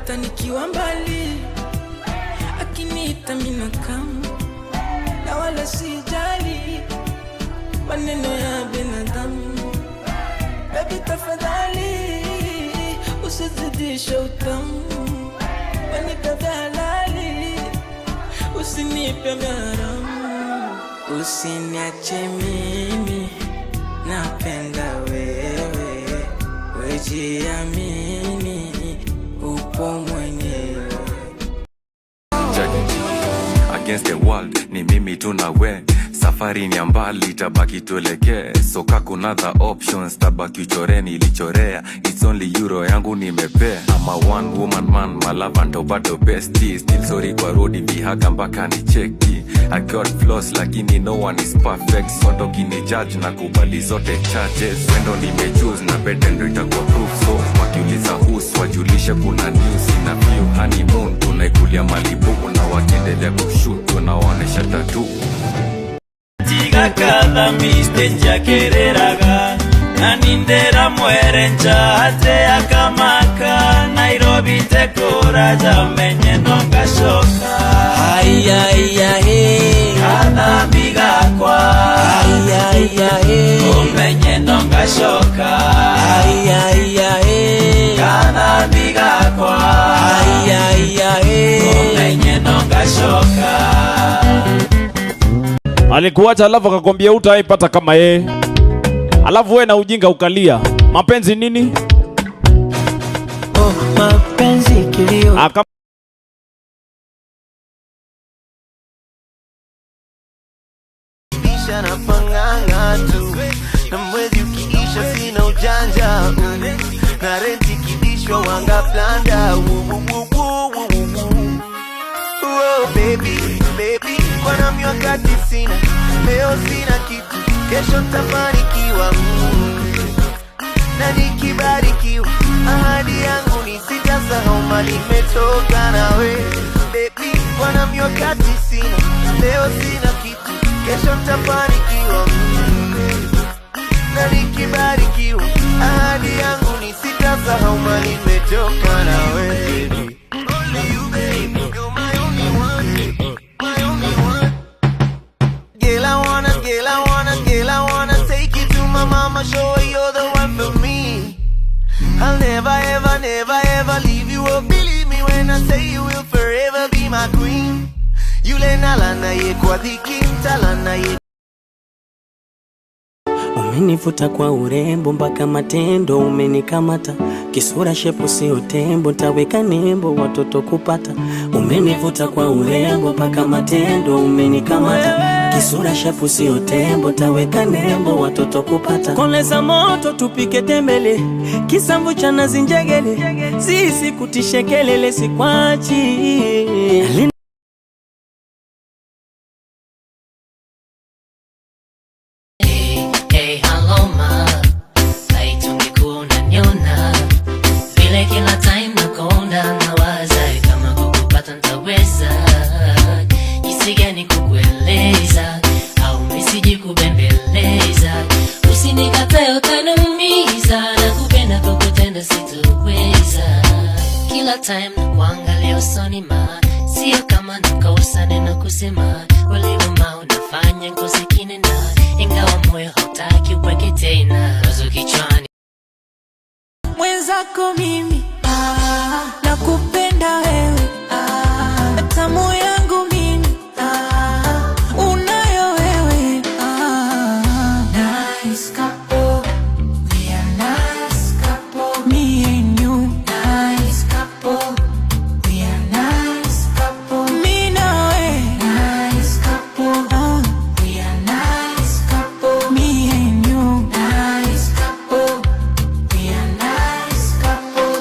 hata nikiwa mbali, akiniita mina kama na wala sijali maneno ya binadamu. Baby tafadhali usizidishe utamu, wanipe halali usinipe gharama. Usiniache mimi napenda wewe, wejiamini upo mwenyewe. Against the world ni mimi tu na we, safari ni mbali tabaki tuelekee. So kuna other options tabaki uchoreni ilichorea. It's only euro yangu nimepea. I'm a one woman man, my love and bado bestie. Still sorry kwa road vihaga mpaka ni cheki. I got flaws lakini no one is perfect. So kini judge na kubali zote charges. Wendo nimechoose na bed ndo itakuwa proof. So wakiuliza who's wajulishe kuna news ina view. Honeymoon tunaikulia Malibu na wakiendelea kushoot tunaonesha tattoo. Tiga kada mistenja kereraga nanindera mwerenja ate akamaka Nairobi tekora jamenye nongashoka. Aya aya he kada bigakwa. Aya aya he umenye nongashoka. Aya aya he kada bigakwa. Aya aya he umenye nongashoka. Alikuacha alafu akakwambia utaipata kama yeye. Alafu wewe na ujinga ukalia. Mapenzi nini? Oh, mapenzi kilio. Bisha na panganga tu. Na mwezi ukiisha sina ujanja. Na renti kidishwa wanga planda. Oh baby, baby, kwa miakati sina, leo sina kitu, kesho nitafanikiwa. Na nikibarikiwa, ahadi yangu ni sitasahau mali nimetoka nawe. Baby, kwa miakati sina, leo sina kitu, kesho nitafanikiwa. Na nikibarikiwa, ahadi yangu ni sitasahau mali nimetoka nawe. Mama, show her you're the one for me. I'll never, ever, never, ever leave you. Oh, believe me when I say you will forever be my queen. Yule nalana ye kwa dhiki mtalana ye. Umenivuta kwa urembo mpaka matendo umenikamata. Kisura shepu sio tembo, taweka nembo watoto kupata. Umenivuta kwa urembo mpaka matendo umenikamata. Kisura shepu sio tembo, taweka nembo watoto kupata. Koleza moto tupike tembele, kisamvu cha nazi njegele. Sisi kutishe kelele sikwachi. Time na kuangalia usoni ma sio kama nakosa neno kusema. Ulivuma unafanya ngozi kinena, ingawa moyo hautaki uweke tena. Wazo kichwani mwenzako mimi nakupenda wewe, tamu yangu mimi unayo wewe. Nice couple, we are nice couple, me and you. Nice couple, we are nice couple, me na wewe. Nice couple, we are nice couple, me and you. Nice couple, we are nice couple.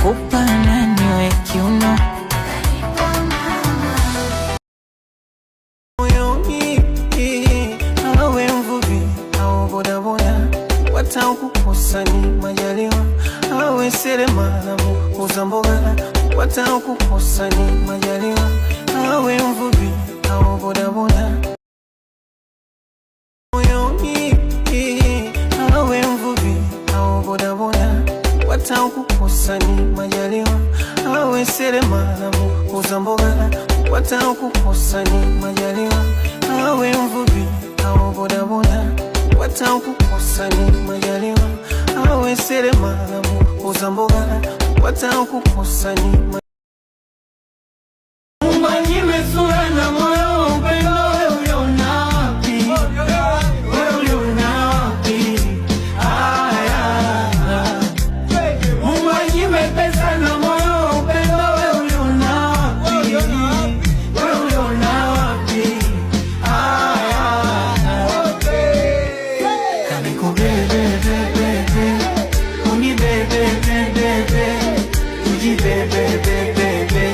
mfupa na niwe kiuno. Moyoni awe mvuvi au bodaboda, watakukosa ni majaliwa. Awe seremala muuza mboga, watakukosa ni majaliwa. Awe mvuvi au bodaboda. Moyoni awe mvuvi au bodaboda, watakukosa ni majaliwa. Awe seremala muuza mboga, watakukosa ni majaliwa. Awe mvuvi au bodaboda, watakukosa ni majaliwa. Awe seremala muuza mboga, watakukosa ni majaliwa. Umanyime sura na moyo, upendo wewe uliona wapi? Wewe uliona wapi? Umanyime pesa na moyo, upendo wewe uliona wapi? Wewe uliona wapi? Kani kubebe bebe, uni bebe bebe, uji bebe bebe,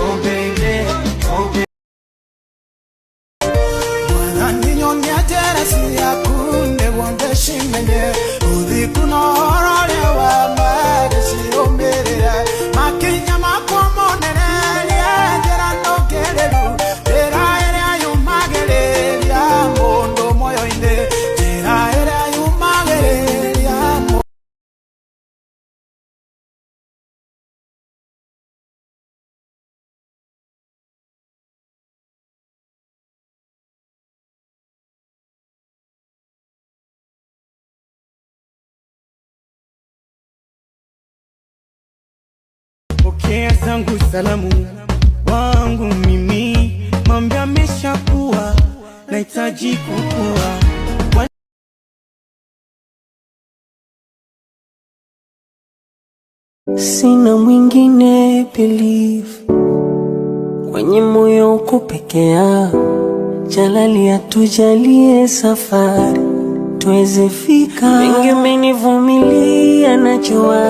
oh baby, oh baby. Wananinyoni ajerasi yakunde wonde shimenye, udi kunorole wa madesi omerera, makinya makomonere liajera nogelelu, era ere ayumagere ya mondo moyo inde, era ere ayumagere ya mondo. Pokea zangu salamu wangu mimi, mambo yameshakuwa, nahitaji kukua. Sina mwingine believe, kwenye moyo uko peke yako. Jalali atujalie safari tuweze fika. Wengi umenivumilia, najua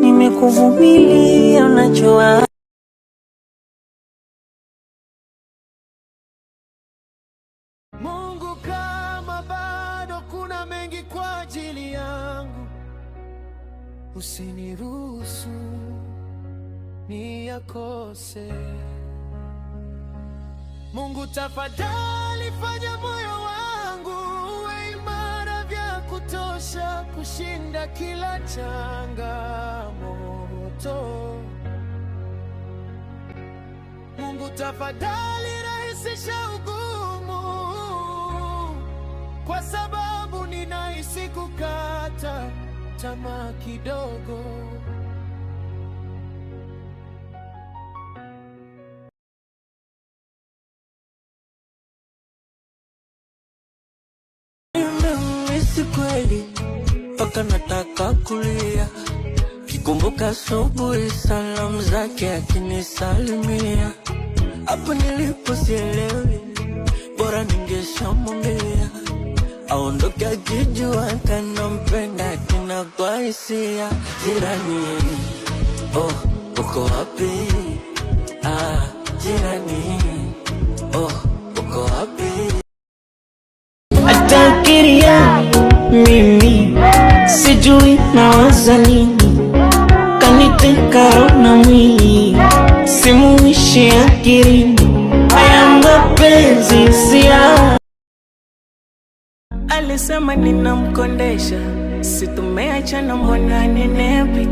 nimekuvumilia, najua. Mungu, kama bado kuna mengi kwa ajili yangu, usiniruhusu niyakose. Mungu, tafadhali fanya moyo wangu uwe imara vya kutosha kushinda kila changamoto. Mungu, tafadhali rahisisha ugumu, kwa sababu ninahisi kukata tamaa kidogo. Nimemisi kweli mpaka nataka kulia, kikumbuka asubuhi salamu zake akinisalimia. Hapo nilipo sielewi, bora ningeshamwambia aondoke akijua kanampenda tena kwa hisia. Jirani, oh uko wapi? Jirani, oh uko wapi? Atakiria mimi sijui nawaza nini, kaniteka roho na mwili, simuishi akilini. Haya mapenzi sia, alisema ninamkondesha, si tumeachana mbona nenepi,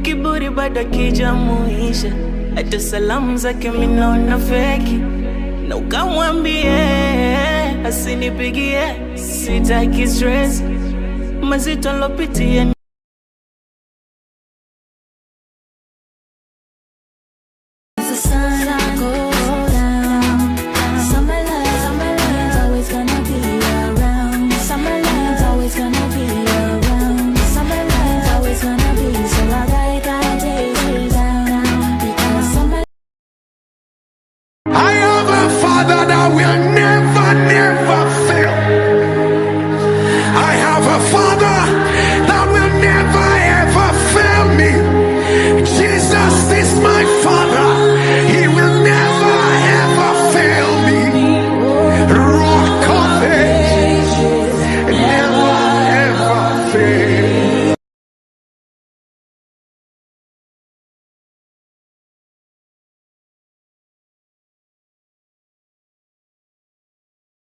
kiburi bado kijamuisha, hata salamu zake mimi naona feki, na ukamwambie asinipigie, sitaki stress, mazito lopitia. Father that will my father.